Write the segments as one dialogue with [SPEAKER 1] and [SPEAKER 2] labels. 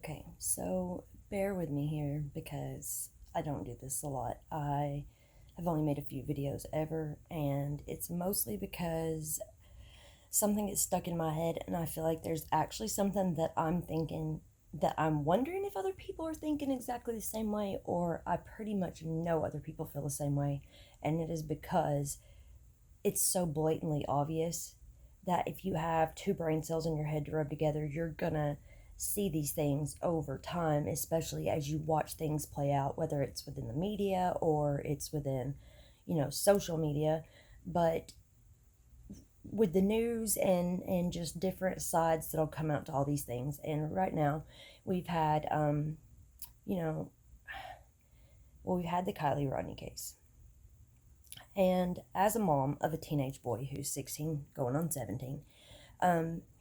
[SPEAKER 1] Okay, so bear with me here because I don't do this a lot. I have only made a few videos ever, and it's mostly because something is stuck in my head, and I feel like there's actually something that I'm thinking that I'm wondering if other people are thinking exactly the same way, or I pretty much know other people feel the same way, and it is because it's so blatantly obvious that if you have two brain cells in your head to rub together, you're gonna see these things over time, especially as you watch things play out, whether it's within the media or it's within, social media. But with the news and just different sides that'll come out to all these things. And right now, we've had, you know, we've had the Kiely Rodni case. And as a mom of a teenage boy who's 16, going on 17,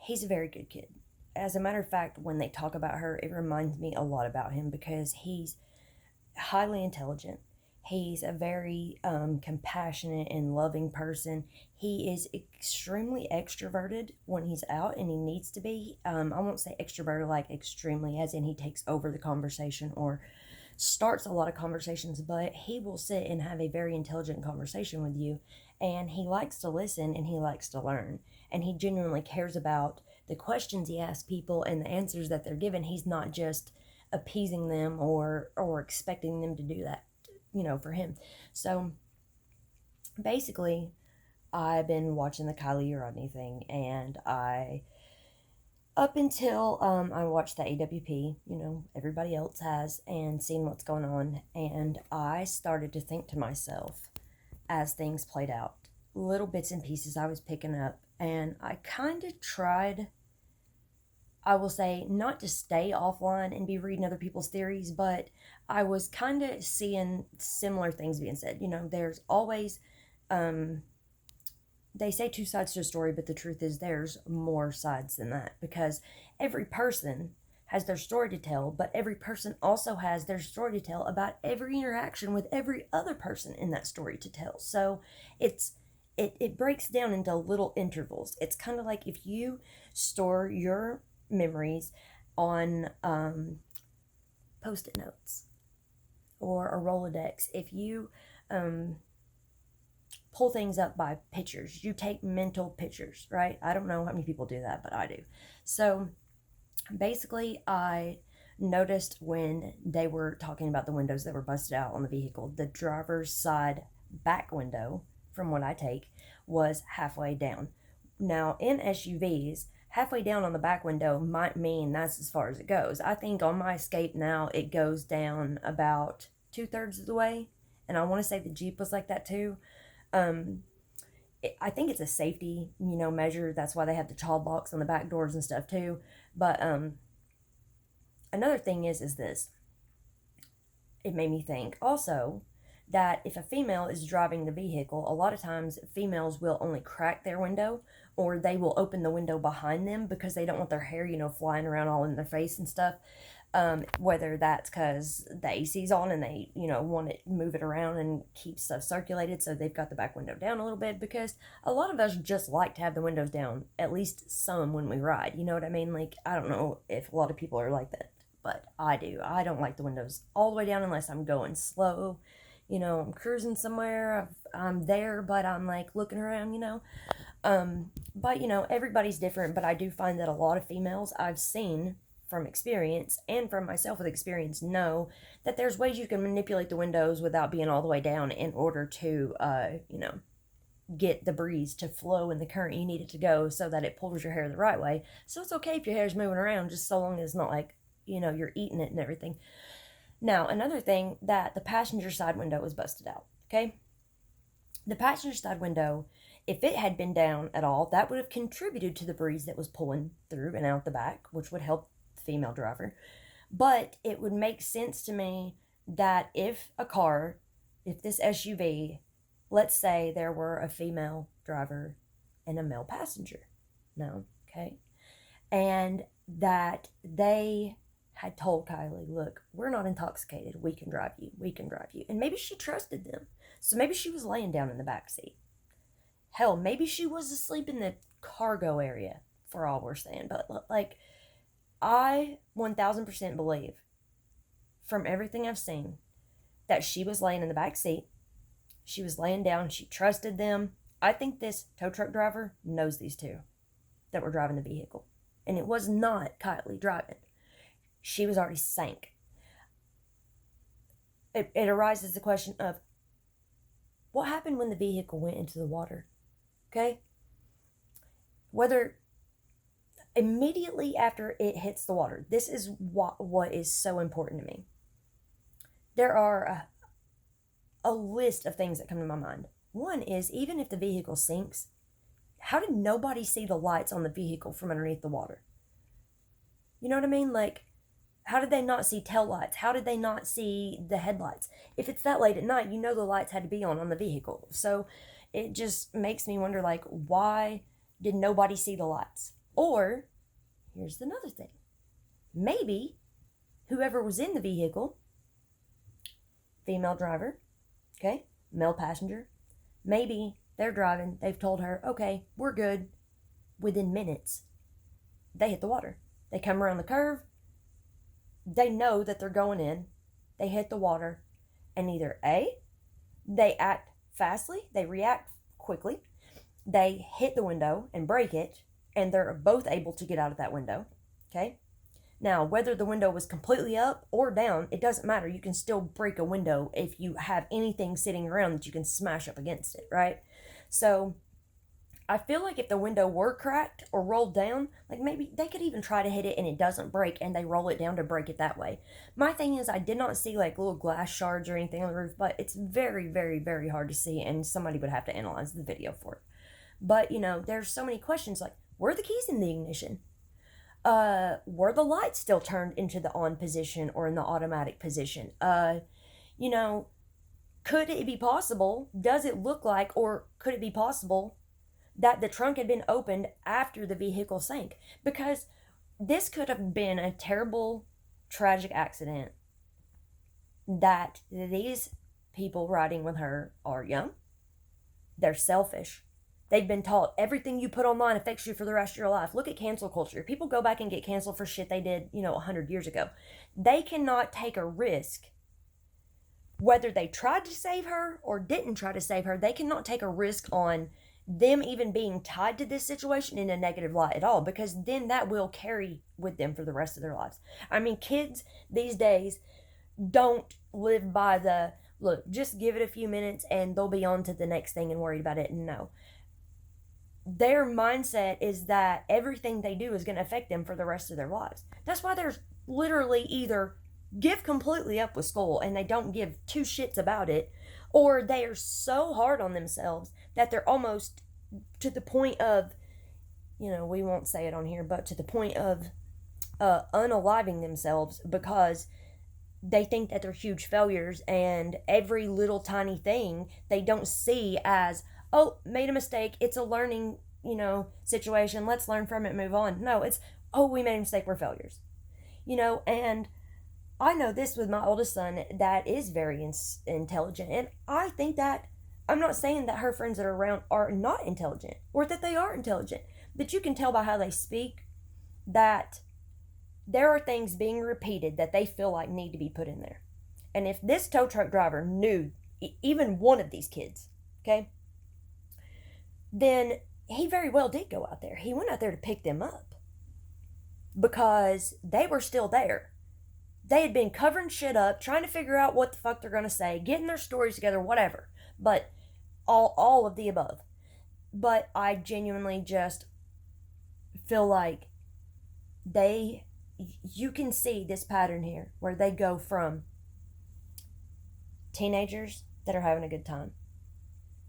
[SPEAKER 1] he's a very good kid. As a matter of fact, when they talk about her, it reminds me a lot about him because he's highly intelligent. He's a very compassionate and loving person. He is extremely extroverted when he's out, and he needs to be. I won't say extroverted like extremely, as in he takes over the conversation or starts a lot of conversations, but he will sit and have a very intelligent conversation with you. And he likes to listen and he likes to learn. And he genuinely cares about the questions he asks people and the answers that they're given. He's not just appeasing them or expecting them to do that, for him. So basically, I've been watching the Kiely Rodni thing, and up until I watched the AWP, everybody else has, and seen what's going on, and I started to think to myself as things played out, little bits and pieces I was picking up, and I kind of tried, I will say, not to stay offline and be reading other people's theories, but I was kind of seeing similar things being said. There's always, they say two sides to a story, but the truth is there's more sides than that, because every person has their story to tell, but every person also has their story to tell about every interaction with every other person in that story to tell. So it breaks down into little intervals. It's kind of like if you store your memories on post-it notes or a Rolodex. If you pull things up by pictures. You take mental pictures, right? I don't know how many people do that, but I do. So basically, I noticed when they were talking about the windows that were busted out on the vehicle, the driver's side back window, from what I take, was halfway down. Now, in SUVs, halfway down on the back window might mean that's as far as it goes. I think on my Escape now, it goes down about 2/3 of the way. And I want to say the Jeep was like that too. I think it's a safety, measure. That's why they have the child locks on the back doors and stuff too. But another thing is this. It made me think also that if a female is driving the vehicle, a lot of times females will only crack their window, or they will open the window behind them because they don't want their hair, flying around all in their face and stuff. Whether that's because the AC's on and they, want to move it around and keep stuff circulated, so they've got the back window down a little bit, because a lot of us just like to have the windows down, at least some when we ride, you know what I mean? Like, I don't know if a lot of people are like that, but I do. I don't like the windows all the way down unless I'm going slow, I'm cruising somewhere, I'm there, but I'm like looking around, but everybody's different, but I do find that a lot of females I've seen from experience and from myself with experience know that there's ways you can manipulate the windows without being all the way down in order to, get the breeze to flow in the current you need it to go, so that it pulls your hair the right way. So it's okay if your hair's moving around, just so long as it's not like, you're eating it and everything. Now, another thing, that the passenger side window was busted out, okay? The passenger side window, if it had been down at all, that would have contributed to the breeze that was pulling through and out the back, which would help the female driver. But it would make sense to me that if this SUV, let's say there were a female driver and a male passenger, no, okay, and that they had told Kiely, look, we're not intoxicated, we can drive you, and maybe she trusted them, so maybe she was laying down in the back seat. Hell, maybe she was asleep in the cargo area, for all we're saying, but like, I 1000% believe, from everything I've seen, that she was laying in the back seat. She was laying down. She trusted them. I think this tow truck driver knows these two that were driving the vehicle. And it was not Kiely driving. She was already sank. It arises the question of, what happened when the vehicle went into the water? Okay? Whether immediately after it hits the water, this is what is so important to me. There are a list of things that come to my mind. One is, even if the vehicle sinks, how did nobody see the lights on the vehicle from underneath the water? You know what I mean? Like, how did they not see tail lights? How did they not see the headlights? If it's that late at night, you know the lights had to be on the vehicle. So it just makes me wonder, like, why did nobody see the lights? Or, here's another thing. Maybe whoever was in the vehicle, female driver, okay, male passenger, maybe they're driving, they've told her, okay, we're good. Within minutes, they hit the water. They come around the curve. They know that they're going in. They hit the water. And either A, they act fastly, they react quickly, they hit the window and break it, and they're both able to get out of that window, okay? Now, whether the window was completely up or down, it doesn't matter. You can still break a window if you have anything sitting around that you can smash up against it, right? So I feel like if the window were cracked or rolled down, like maybe they could even try to hit it and it doesn't break and they roll it down to break it that way. My thing is, I did not see like little glass shards or anything on the roof, but it's very, very, very hard to see, and somebody would have to analyze the video for it. But, you know, there's so many questions like, were the keys in the ignition? Were the lights still turned into the on position or in the automatic position? You know, could it be possible? Does it look like, or could it be possible that the trunk had been opened after the vehicle sank? Because this could have been a terrible, tragic accident that these people riding with her are young. They're selfish. They've been taught everything you put online affects you for the rest of your life. Look at cancel culture. People go back and get canceled for shit they did, 100 years ago. They cannot take a risk. Whether they tried to save her or didn't try to save her, they cannot take a risk on them even being tied to this situation in a negative light at all, because then that will carry with them for the rest of their lives. I mean, kids these days don't live by the, look, just give it a few minutes and they'll be on to the next thing and worried about it. No. Their mindset is that everything they do is going to affect them for the rest of their lives. That's why there's literally either give completely up with school and they don't give two shits about it, or they are so hard on themselves that they're almost to the point of, we won't say it on here, but to the point of unaliving themselves, because they think that they're huge failures, and every little tiny thing they don't see as, oh, made a mistake, it's a learning, situation, let's learn from it, move on. No, it's, oh, we made a mistake, we're failures. And I know this with my oldest son that is very intelligent, and I think that, I'm not saying that her friends that are around are not intelligent, or that they are intelligent, but you can tell by how they speak that there are things being repeated that they feel like need to be put in there. And if this tow truck driver knew even one of these kids, okay, then he very well did go out there. He went out there to pick them up because they were still there. They had been covering shit up, trying to figure out what the fuck they're going to say, getting their stories together, whatever. But all of the above. But I genuinely just feel like you can see this pattern here where they go from teenagers that are having a good time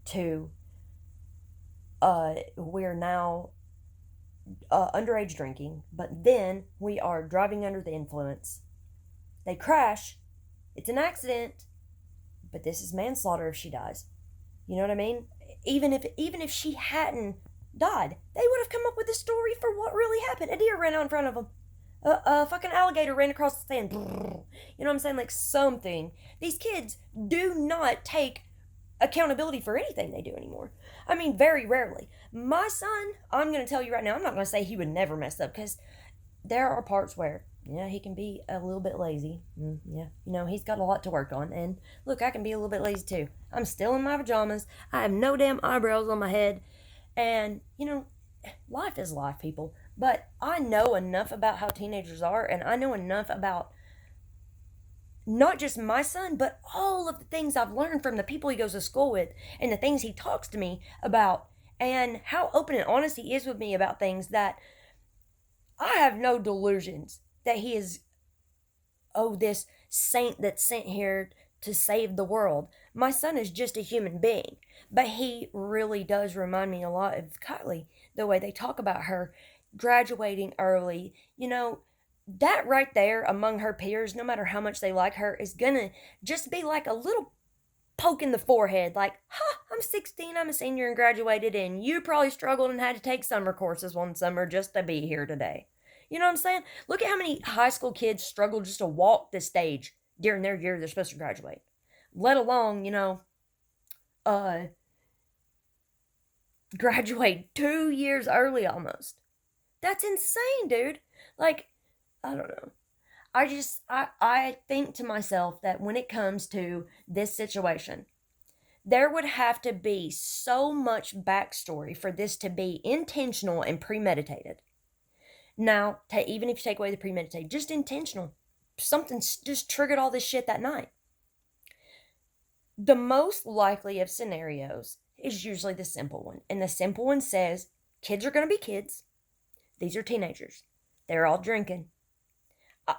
[SPEAKER 1] to we're now underage drinking, but then we are driving under the influence. They crash. It's an accident, but this is manslaughter if she dies. You know what I mean? Even if she hadn't died, they would have come up with a story for what really happened. A deer ran out in front of them. A fucking alligator ran across the sand. You know what I'm saying? Like something. These kids do not take accountability for anything they do anymore. I mean, very rarely. My son, I'm going to tell you right now, I'm not going to say he would never mess up, because there are parts where, yeah, he can be a little bit lazy. Yeah, he's got a lot to work on. And look, I can be a little bit lazy too. I'm still in my pajamas. I have no damn eyebrows on my head. And, life is life, people. But I know enough about how teenagers are, and I know enough about not just my son, but all of the things I've learned from the people he goes to school with and the things he talks to me about, and how open and honest he is with me about things, that I have no delusions that he is, this saint that's sent here to save the world. My son is just a human being, but he really does remind me a lot of Kiely, the way they talk about her graduating early. That right there among her peers, no matter how much they like her, is gonna just be like a little poke in the forehead, like, I'm 16, I'm a senior and graduated, and you probably struggled and had to take summer courses one summer just to be here today. You know what I'm saying? Look at how many high school kids struggle just to walk the stage during their year they're supposed to graduate. Let alone, graduate 2 years early almost. That's insane, dude. Like, I don't know. I think to myself that when it comes to this situation, there would have to be so much backstory for this to be intentional and premeditated. Now, even if you take away the premeditated, just intentional. Something just triggered all this shit that night. The most likely of scenarios is usually the simple one. And the simple one says, kids are going to be kids. These are teenagers. They're all drinking.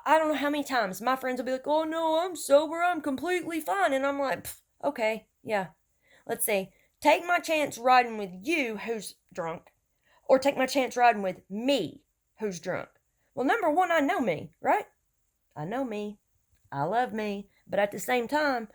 [SPEAKER 1] I don't know how many times my friends will be like, oh no, I'm sober, I'm completely fine. And I'm like, okay, yeah. Let's see. Take my chance riding with you, who's drunk, or take my chance riding with me, who's drunk. Well, number one, I know me, right? I know me. I love me. But at the same time,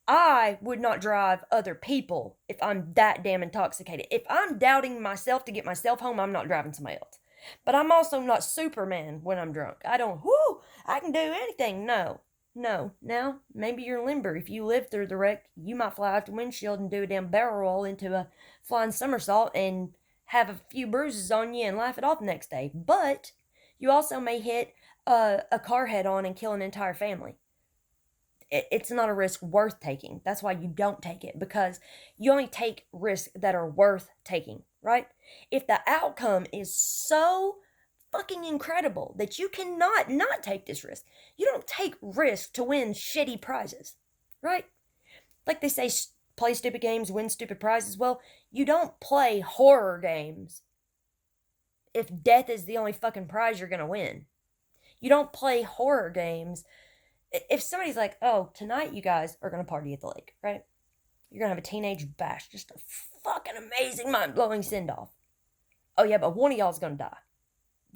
[SPEAKER 1] I would not drive other people if I'm that damn intoxicated. If I'm doubting myself to get myself home, I'm not driving somebody else. But I'm also not Superman when I'm drunk. I can do anything. No. Now, maybe you're limber. If you live through the wreck, you might fly out the windshield and do a damn barrel roll into a flying somersault and have a few bruises on you and laugh it off the next day. But you also may hit a car head on and kill an entire family. It's not a risk worth taking. That's why you don't take it, because you only take risks that are worth taking, right? If the outcome is so fucking incredible that you cannot not take this risk, you don't take risks to win shitty prizes, right? Like they say, play stupid games, win stupid prizes. Well, you don't play horror games if death is the only fucking prize you're gonna win. You don't play horror games if somebody's like, oh, tonight you guys are going to party at the lake, right? You're going to have a teenage bash, just a fucking amazing, mind-blowing send-off. Oh, yeah, but one of y'all's going to die.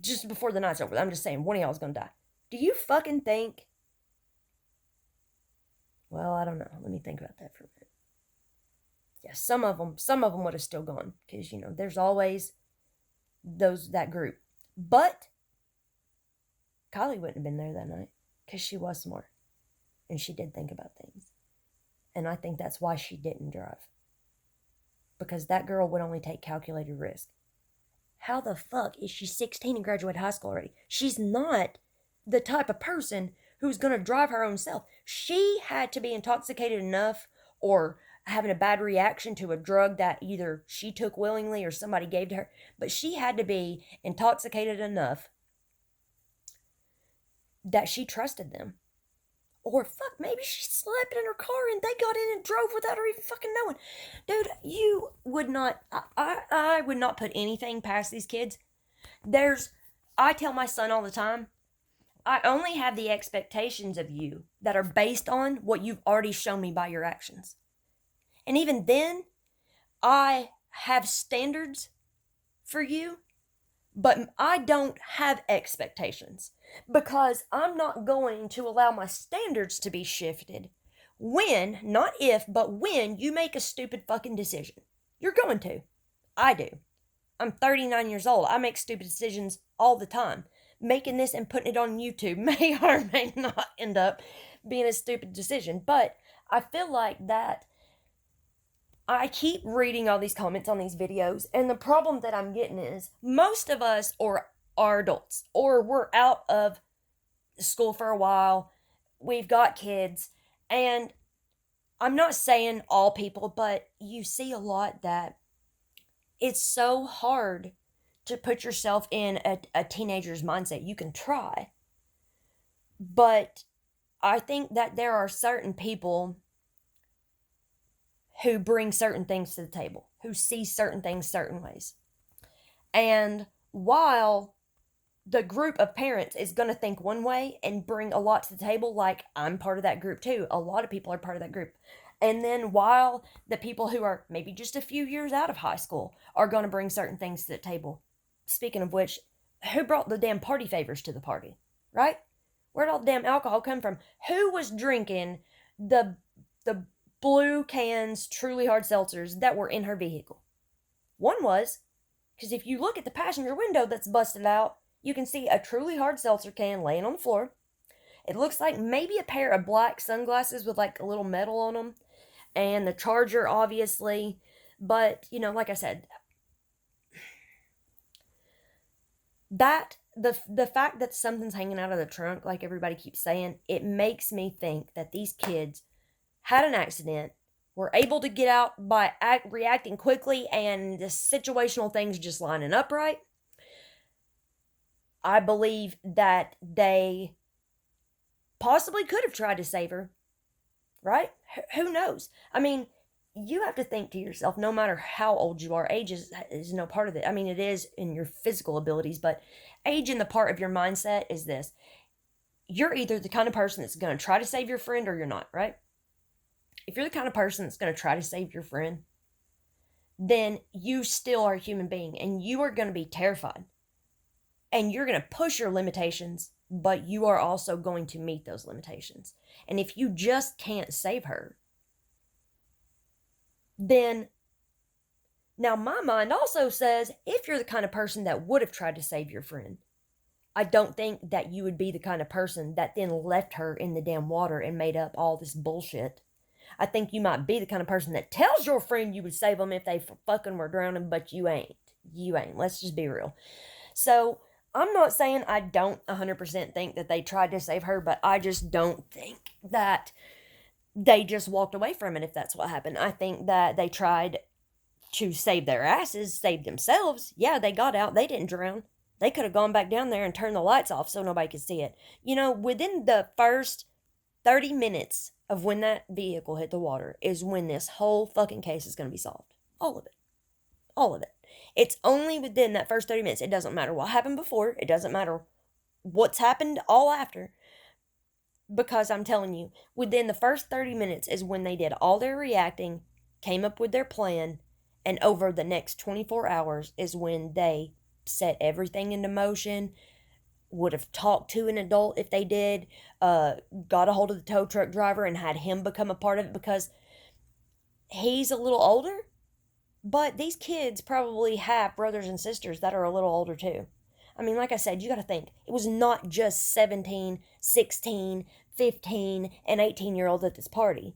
[SPEAKER 1] Just before the night's over. I'm just saying, one of y'all's going to die. Do you fucking think? Well, I don't know. Let me think about that for a minute. Yeah, some of them would have still gone. Because, there's always that group. But Kiely wouldn't have been there that night. Because she was smart. And she did think about things. And I think that's why she didn't drive. Because that girl would only take calculated risk. How the fuck is she 16 and graduated high school already? She's not the type of person who's going to drive her own self. She had to be intoxicated enough or having a bad reaction to a drug that either she took willingly or somebody gave to her. But she had to be intoxicated enough that she trusted them. Or fuck, maybe she slept in her car and they got in and drove without her even fucking knowing. Dude, you would not, I would not put anything past these kids. I tell my son all the time, I only have the expectations of you that are based on what you've already shown me by your actions. And even then, I have standards for you, but I don't have expectations, because I'm not going to allow my standards to be shifted when, not if, but when you make a stupid fucking decision. You're going to. I do. I'm 39 years old. I make stupid decisions all the time. Making this and putting it on YouTube may or may not end up being a stupid decision, but I feel like that I keep reading all these comments on these videos, and the problem that I'm getting is most of us, or are adults, or we're out of school for a while, we've got kids, and I'm not saying all people, but you see a lot that it's so hard to put yourself in a teenager's mindset. You can try, but I think that there are certain people who bring certain things to the table, who see certain things certain ways. And while the group of parents is going to think one way and bring a lot to the table, like I'm part of that group too, a lot of people are part of that group. And then while the people who are maybe just a few years out of high school are going to bring certain things to the table. Speaking of which, who brought the damn party favors to the party, right? Where'd all the damn alcohol come from? Who was drinking the blue cans, truly hard seltzers that were in her vehicle? One was, because if you look at the passenger window that's busted out, you can see a truly hard seltzer can laying on the floor. It looks like maybe a pair of black sunglasses with like a little metal on them, and the charger, obviously. But, like I said, that the fact that something's hanging out of the trunk, like everybody keeps saying, it makes me think that these kids had an accident, were able to get out by reacting quickly, and the situational things just lining up right. I believe that they possibly could have tried to save her, right? Who knows? I mean, you have to think to yourself, no matter how old you are, age is no part of it. I mean, it is in your physical abilities, but age in the part of your mindset is this. You're either the kind of person that's going to try to save your friend or you're not, right? If you're the kind of person that's going to try to save your friend, then you still are a human being, and you are going to be terrified. And you're going to push your limitations, but you are also going to meet those limitations. And if you just can't save her, then now my mind also says, if you're the kind of person that would have tried to save your friend, I don't think that you would be the kind of person that then left her in the damn water and made up all this bullshit. I think you might be the kind of person that tells your friend you would save them if they fucking were drowning, but you ain't. You ain't. Let's just be real. So I'm not saying I don't 100% think that they tried to save her, but I just don't think that they just walked away from it if that's what happened. I think that they tried to save their asses, save themselves. Yeah, they got out. They didn't drown. They could have gone back down there and turned the lights off so nobody could see it. Within the first 30 minutes of when that vehicle hit the water is when this whole fucking case is going to be solved. All of it. All of it. It's only within that first 30 minutes. It doesn't matter what happened before. It doesn't matter what's happened all after. Because I'm telling you, within the first 30 minutes is when they did all their reacting, came up with their plan, and over the next 24 hours is when they set everything into motion, would have talked to an adult if they did, got a hold of the tow truck driver and had him become a part of it, because he's a little older, but these kids probably have brothers and sisters that are a little older too. I mean, like I said, you got to think, it was not just 17, 16, 15, and 18-year-olds at this party.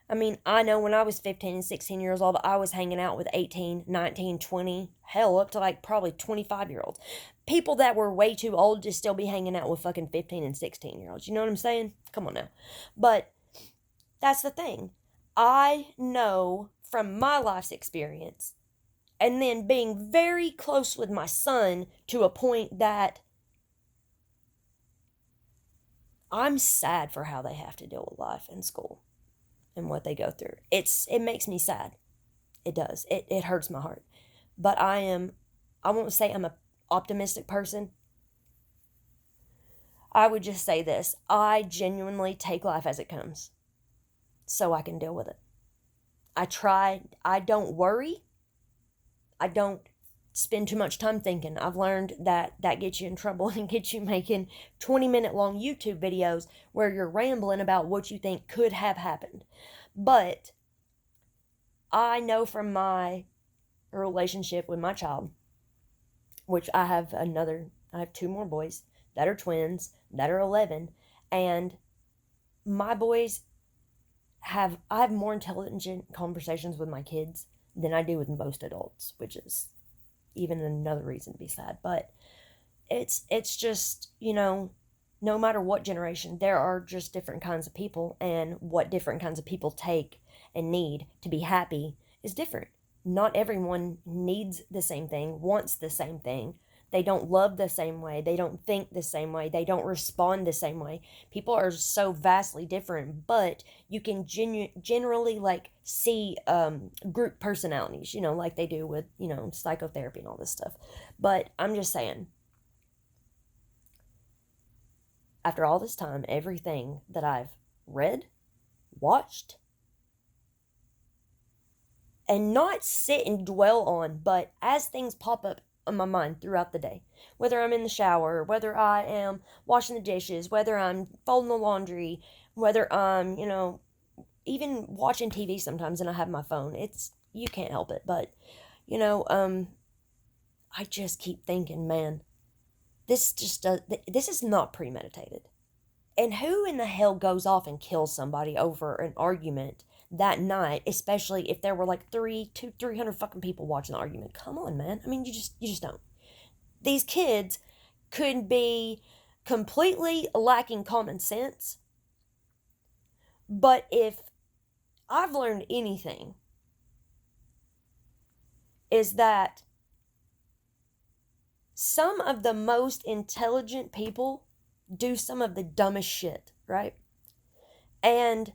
[SPEAKER 1] I mean, I know when I was 15 and 16 years old, I was hanging out with 18, 19, 20, hell, up to like probably 25-year-olds. People that were way too old to still be hanging out with fucking 15 and 16-year-olds. You know what I'm saying? Come on now. But that's the thing. I know from my life's experience, and then being very close with my son to a point that I'm sad for how they have to deal with life in school and what they go through. It makes me sad. It does. It hurts my heart. But I won't say I'm an optimistic person. I would just say this. I genuinely take life as it comes so I can deal with it. I don't worry. I don't spend too much time thinking. I've learned that gets you in trouble and gets you making 20-minute long YouTube videos where you're rambling about what you think could have happened. But I know from my relationship with my child, which I have 2 more boys that are twins, that are 11, and my boys I have more intelligent conversations with my kids than I do with most adults, which is even another reason to be sad. But it's just, you know, no matter what generation, there are just different kinds of people, and what different kinds of people take and need to be happy is different. Not everyone needs the same thing, wants the same thing. They don't love the same way. They don't think the same way. They don't respond the same way. People are so vastly different, but you can generally like see group personalities, you know, like they do with, you know, psychotherapy and all this stuff. But I'm just saying, after all this time, everything that I've read, watched, and not sit and dwell on, but as things pop up in my mind throughout the day, whether I'm in the shower, whether I am washing the dishes, whether I'm folding the laundry, whether I'm, you know, even watching TV sometimes and I have my phone, it's, you can't help it. But, you know, I just keep thinking, man, this is not premeditated. And who in the hell goes off and kills somebody over an argument that night, especially if there were like 300 fucking people watching the argument? Come on, man. I mean, you just don't. These kids could be completely lacking common sense, but if I've learned anything, is that some of the most intelligent people do some of the dumbest shit, right? And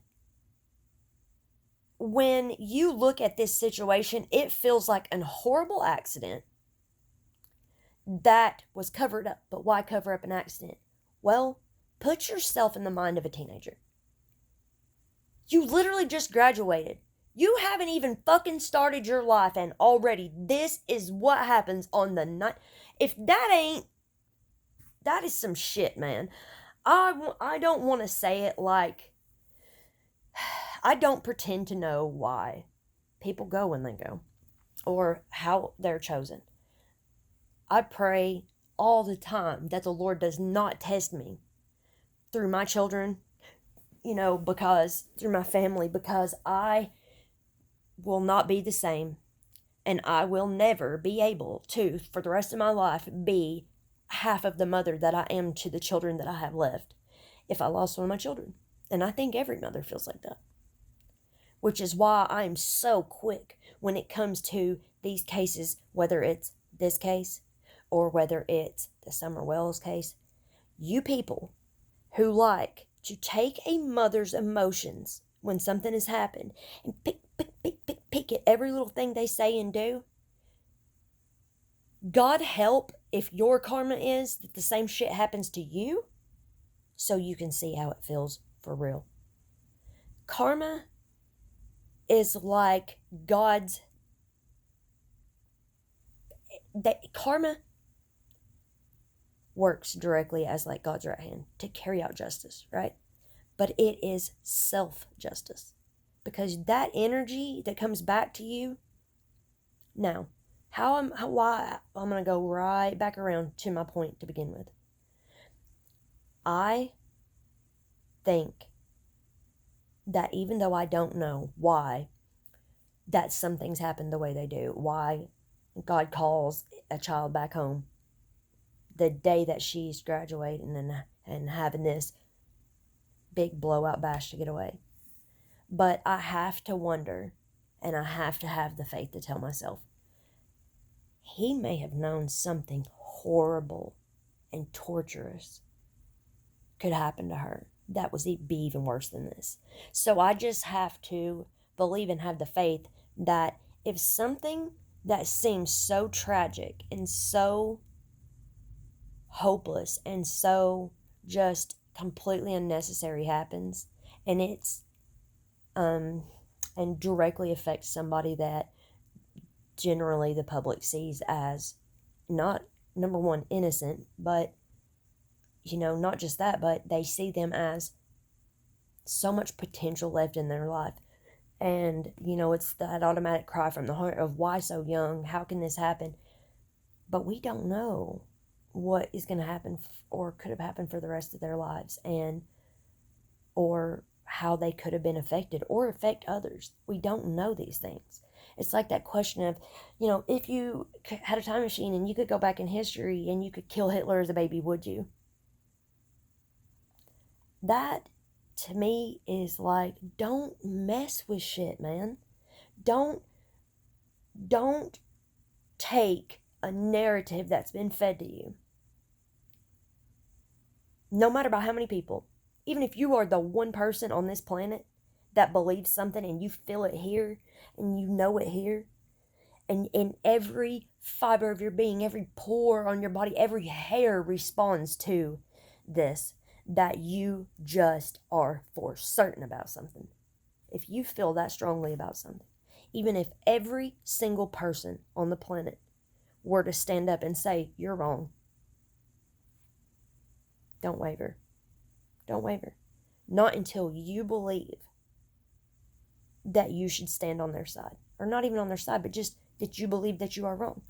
[SPEAKER 1] when you look at this situation, it feels like a horrible accident that was covered up. But why cover up an accident? Well, put yourself in the mind of a teenager. You literally just graduated. You haven't even fucking started your life, and already this is what happens on the night. If that ain't, that is some shit, man. I don't want to say it like, I don't pretend to know why people go when they go or how they're chosen. I pray all the time that the Lord does not test me through my children, you know, because through my family, because I will not be the same, and I will never be able to, for the rest of my life, be half of the mother that I am to the children that I have left if I lost one of my children. And I think every mother feels like that. Which is why I'm so quick when it comes to these cases, whether it's this case or whether it's the Summer Wells case. You people who like to take a mother's emotions when something has happened and pick at every little thing they say and do, God help if your karma is that the same shit happens to you, so you can see how it feels for real. Karma is like God's, karma works directly as like God's right hand to carry out justice, right? But it is self-justice, because that energy that comes back to you. Now, why I'm going to go right back around to my point to begin with. I think that even though I don't know why that some things happen the way they do, why God calls a child back home the day that she's graduating and having this big blowout bash to get away. But I have to wonder, and I have to have the faith to tell myself, he may have known something horrible and torturous could happen to her that was be even worse than this. So I just have to believe and have the faith that if something that seems so tragic and so hopeless and so just completely unnecessary happens, and it's and directly affects somebody that generally the public sees as not, number one, innocent, but, you know, not just that, but they see them as so much potential left in their life. And, you know, it's that automatic cry from the heart of why so young? How can this happen? But we don't know what is going to happen or could have happened for the rest of their lives, and or how they could have been affected or affect others. We don't know these things. It's like that question of, if you had a time machine and you could go back in history and you could kill Hitler as a baby, would you? That, to me, is like, don't mess with shit, man. Don't take a narrative that's been fed to you, no matter by how many people. Even if you are the one person on this planet that believes something and you feel it here and you know it here, and in every fiber of your being, every pore on your body, every hair responds to this, that you just are for certain about something. If you feel that strongly about something, even if every single person on the planet were to stand up and say, you're wrong, don't waver. Don't waver. Not until you believe that you should stand on their side. Or not even on their side, but just that you believe that you are wrong.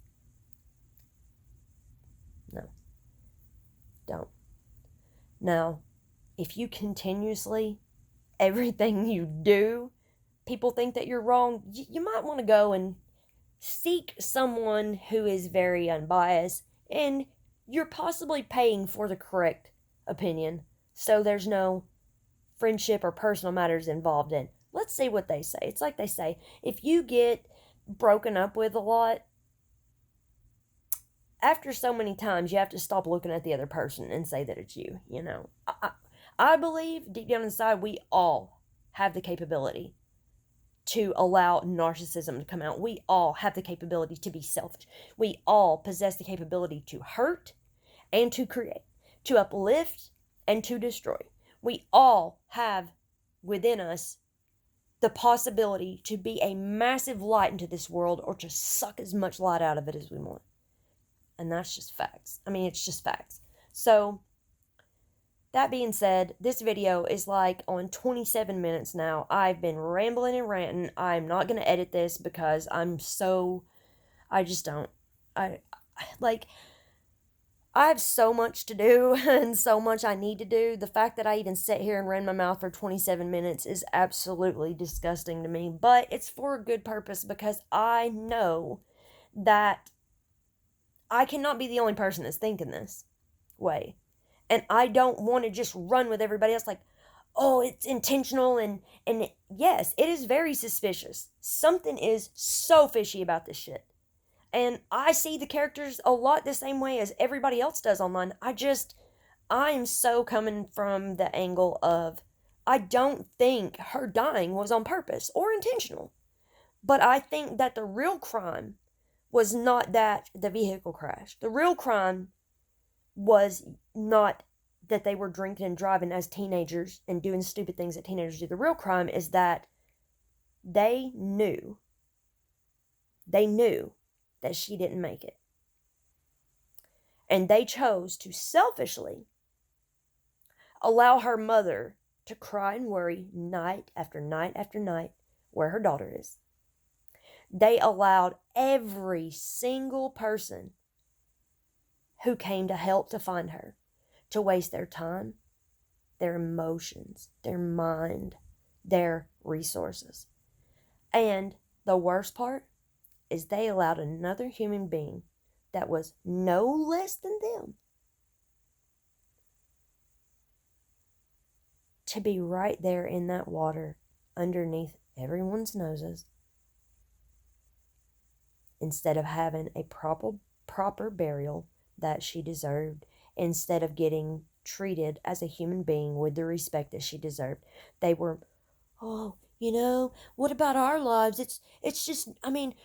[SPEAKER 1] No. Don't. Now, if you continuously, everything you do, people think that you're wrong, you might want to go and seek someone who is very unbiased and you're possibly paying for the correct opinion, so there's no friendship or personal matters involved in. Let's see what they say. It's like they say, if you get broken up with a lot, after so many times, you have to stop looking at the other person and say that it's you, I believe deep down inside, we all have the capability to allow narcissism to come out. We all have the capability to be selfish. We all possess the capability to hurt and to create, to uplift and to destroy. We all have within us the possibility to be a massive light into this world or to suck as much light out of it as we want. And that's just facts. I mean, it's just facts. So, that being said, this video is like on 27 minutes now. I've been rambling and ranting. I'm not going to edit this because I just don't. I have so much to do and so much I need to do. The fact that I even sit here and ran my mouth for 27 minutes is absolutely disgusting to me. But it's for a good purpose because I know that I cannot be the only person that's thinking this way. And I don't want to just run with everybody else like, oh, it's intentional. And yes, it is very suspicious. Something is so fishy about this shit. And I see the characters a lot the same way as everybody else does online. I'm so coming from the angle of, I don't think her dying was on purpose or intentional. But I think that the real crime was not that the vehicle crashed. The real crime was not that they were drinking and driving as teenagers and doing stupid things that teenagers do. The real crime is that they knew that she didn't make it. And they chose to selfishly allow her mother to cry and worry night after night after night where her daughter is. They allowed every single person who came to help to find her to waste their time, their emotions, their mind, their resources. And the worst part is they allowed another human being that was no less than them to be right there in that water underneath everyone's noses instead of having a proper burial that she deserved, instead of getting treated as a human being with the respect that she deserved. They were, oh, what about our lives? It's just,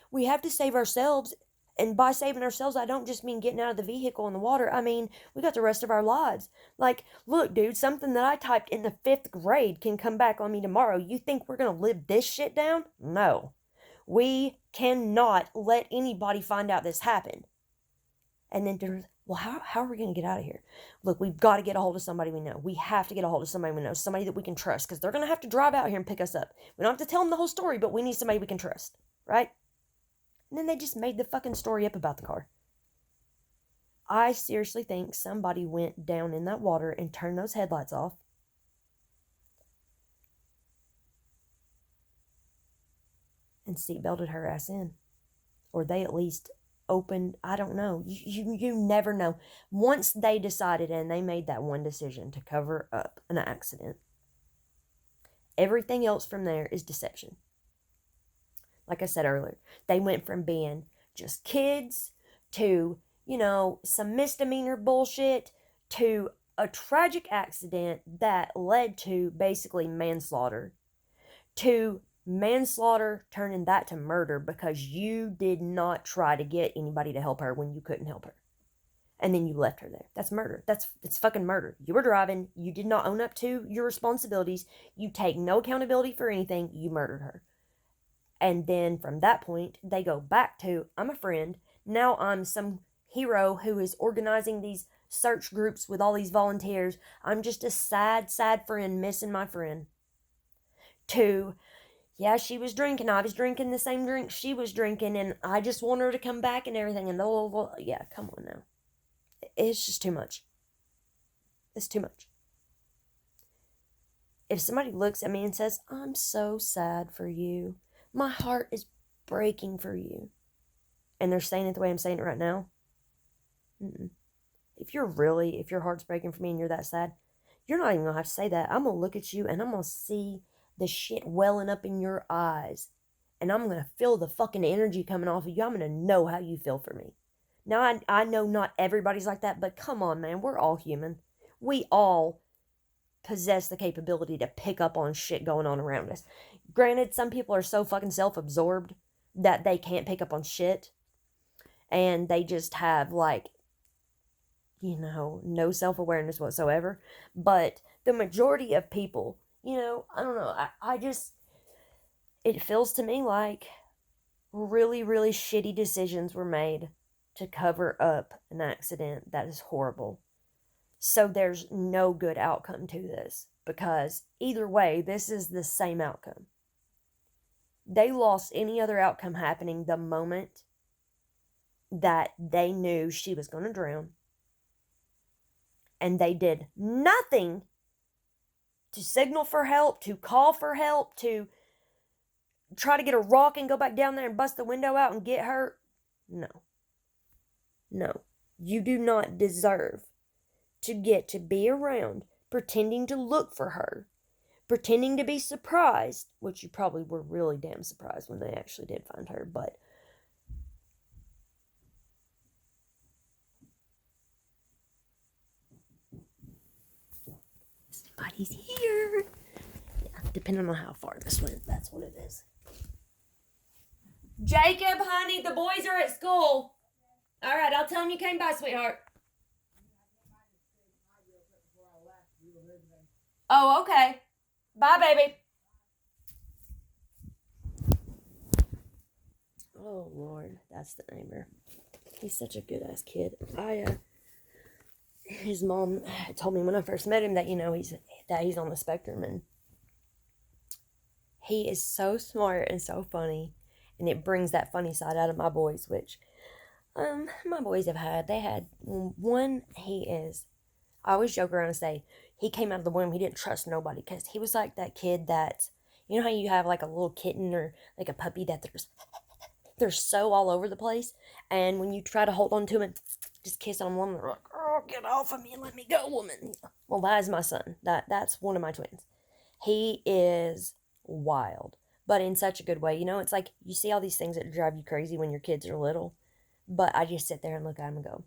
[SPEAKER 1] we have to save ourselves. And by saving ourselves, I don't just mean getting out of the vehicle in the water. I mean, we got the rest of our lives. Like, look, dude, something that I typed in the 5th grade can come back on me tomorrow. You think we're going to live this shit down? No. We cannot let anybody find out this happened. And then, well, how are we going to get out of here? Look, we've got to get a hold of somebody we know. We have to get a hold of somebody we know, somebody that we can trust, because they're going to have to drive out here and pick us up. We don't have to tell them the whole story, but we need somebody we can trust, right? And then they just made the fucking story up about the car. I seriously think somebody went down in that water and turned those headlights off. and seatbelted her ass in. Or they at least opened, I don't know. You never know. Once they decided and they made that one decision to cover up an accident, everything else from there is deception. Like I said earlier, they went from being just kids to, some misdemeanor bullshit to a tragic accident that led to basically manslaughter, to manslaughter turning that to murder because you did not try to get anybody to help her when you couldn't help her. And then you left her there. That's murder. It's fucking murder. You were driving. You did not own up to your responsibilities. You take no accountability for anything. You murdered her. And then from that point, they go back to, I'm a friend. Now I'm some hero who is organizing these search groups with all these volunteers. I'm just a sad, sad friend missing my friend. To, yeah, she was drinking. I was drinking the same drink she was drinking, and I just want her to come back and everything. And yeah, come on now. It's just too much. It's too much. If somebody looks at me and says, I'm so sad for you, my heart is breaking for you, and they're saying it the way I'm saying it right now, if your heart's breaking for me and you're that sad, you're not even going to have to say that. I'm going to look at you and I'm going to see the shit welling up in your eyes, and I'm going to feel the fucking energy coming off of you. I'm going to know how you feel for me. Now, I know not everybody's like that, but come on, man. We're all human. We all possess the capability to pick up on shit going on around us. Granted, some people are so fucking self-absorbed that they can't pick up on shit. And they just have, no self-awareness whatsoever. But the majority of people, I don't know. It feels to me like really, really shitty decisions were made to cover up an accident that is horrible. So there's no good outcome to this, because either way, this is the same outcome. They lost any other outcome happening the moment that they knew she was going to drown. And they did nothing to signal for help, to call for help, to try to get a rock and go back down there and bust the window out and get her. No. You do not deserve to get to be around pretending to look for her, pretending to be surprised, which you probably were really damn surprised when they actually did find her, but somebody's here. Yeah, depending on how far this went, that's what it is. Jacob, honey, the boys are at school. All right, I'll tell them you came by, sweetheart. Oh, okay. Bye, baby. Oh, Lord, that's the neighbor. He's such a good-ass kid. His mom told me when I first met him that, he's on the spectrum, and he is so smart and so funny, and it brings that funny side out of my boys, which, my boys they had one, I always joke around and say, he came out of the womb, he didn't trust nobody, because he was like that kid that, you know how you have like a little kitten or like a puppy that they're so all over the place, and when you try to hold on to him and just kiss on one, they're like, oh, get off of me and let me go, woman. Well, that is my son. That's one of my twins. He is wild, but in such a good way. It's like you see all these things that drive you crazy when your kids are little, but I just sit there and look at him and go,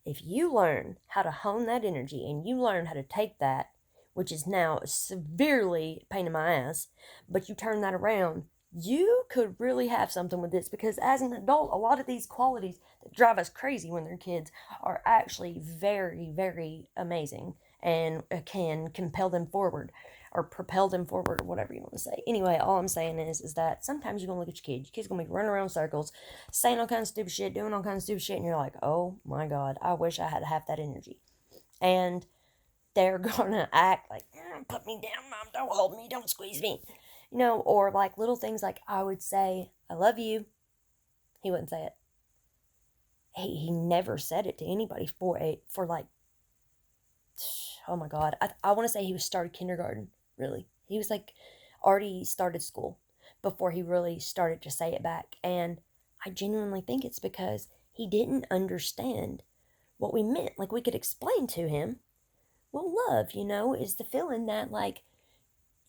[SPEAKER 1] if you learn how to hone that energy and you learn how to take that, which is now severely a pain in my ass, but you turn that around, you could really have something with this, because as an adult, a lot of these qualities that drive us crazy when they're kids are actually very, very amazing and can compel them forward or propel them forward, or whatever you want to say. Anyway, all I'm saying is that sometimes you're going to look at your kid. Your kid's going to be running around circles, saying all kinds of stupid shit, doing all kinds of stupid shit, and you're like, oh my God, I wish I had half that energy. And they're going to act like, put me down, Mom, don't hold me, don't squeeze me. Or like little things like I would say, I love you. He wouldn't say it. He never said it to anybody for like, oh my God. I want to say he was started kindergarten, really. He was like already started school. before he really started to say it back. And I genuinely think it's because he didn't understand what we meant. Like, we could explain to him, well, love, is the feeling that, like,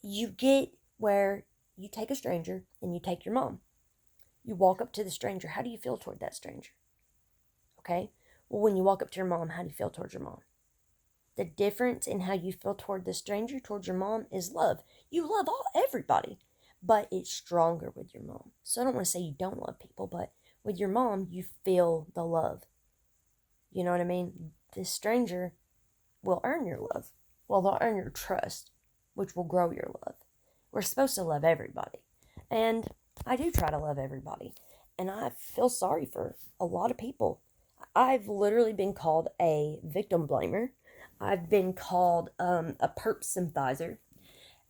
[SPEAKER 1] you get where you take a stranger and you take your mom. You walk up to the stranger. How do you feel toward that stranger? Okay? Well, when you walk up to your mom, how do you feel towards your mom? The difference in how you feel toward the stranger, towards your mom, is love. You love everybody, but it's stronger with your mom. So I don't want to say you don't love people, but with your mom, you feel the love. You know what I mean? This stranger will earn your love. Well, they'll earn your trust, which will grow your love. We're supposed to love everybody. And I do try to love everybody. And I feel sorry for a lot of people. I've literally been called a victim blamer. I've been called a perp sympathizer.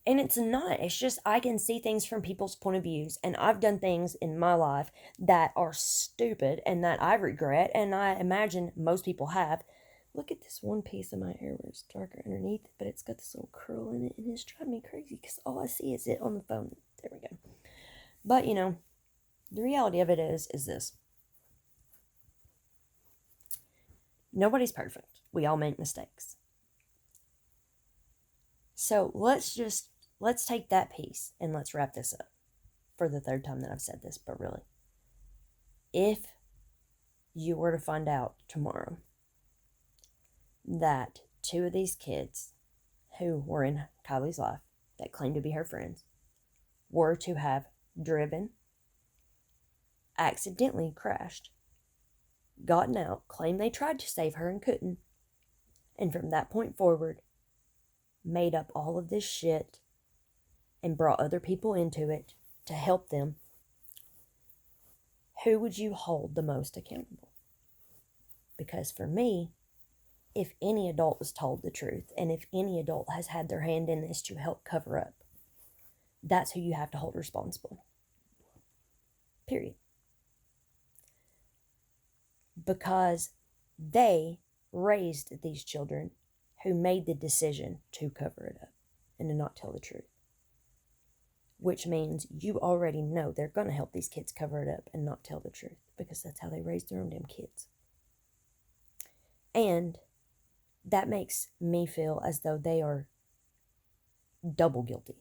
[SPEAKER 1] And it's not. It's just I can see things from people's point of views. And I've done things in my life that are stupid and that I regret. And I imagine most people have. Look at this one piece of my hair where it's darker underneath, but it's got this little curl in it. And it's driving me crazy because all I see is it on the phone. There we go. But, the reality of it is this. Nobody's perfect. We all make mistakes. So let's take that piece and let's wrap this up for the third time that I've said this, but really. If you were to find out tomorrow that two of these kids who were in Kiely's life that claimed to be her friends were to have driven, accidentally crashed, gotten out, claimed they tried to save her and couldn't, and from that point forward, made up all of this shit and brought other people into it to help them, who would you hold the most accountable? Because for me, if any adult was told the truth, and if any adult has had their hand in this to help cover up, that's who you have to hold responsible. Period. Because they raised these children who made the decision to cover it up and to not tell the truth. Which means you already know they're going to help these kids cover it up and not tell the truth, because that's how they raised their own damn kids. And that makes me feel as though they are double guilty.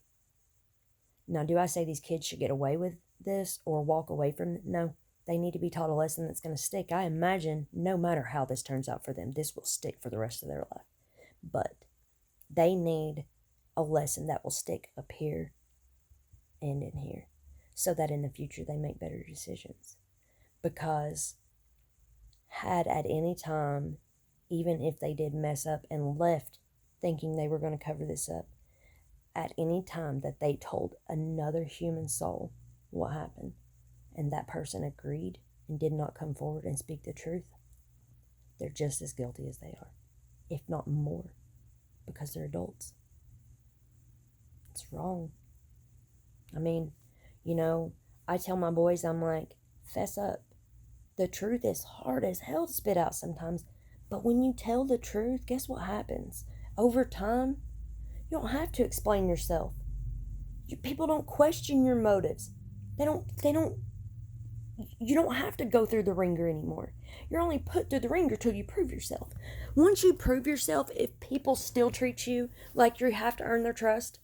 [SPEAKER 1] Now, do I say these kids should get away with this or walk away from it? No. They need to be taught a lesson that's going to stick. I imagine no matter how this turns out for them, this will stick for the rest of their life. But they need a lesson that will stick up here and in here, so that in the future they make better decisions. Because had at any time, even if they did mess up and left thinking they were going to cover this up, at any time that they told another human soul what happened, and that person agreed and did not come forward and speak the truth, they're just as guilty as they are, if not more, because they're adults. It's wrong. I mean, I tell my boys, I'm like, fess up. The truth is hard as hell to spit out sometimes, but when you tell the truth, guess what happens? Over time, you don't have to explain yourself. People don't question your motives. You don't have to go through the ringer anymore. You're only put through the ringer till you prove yourself. Once you prove yourself, if people still treat you like you have to earn their trust,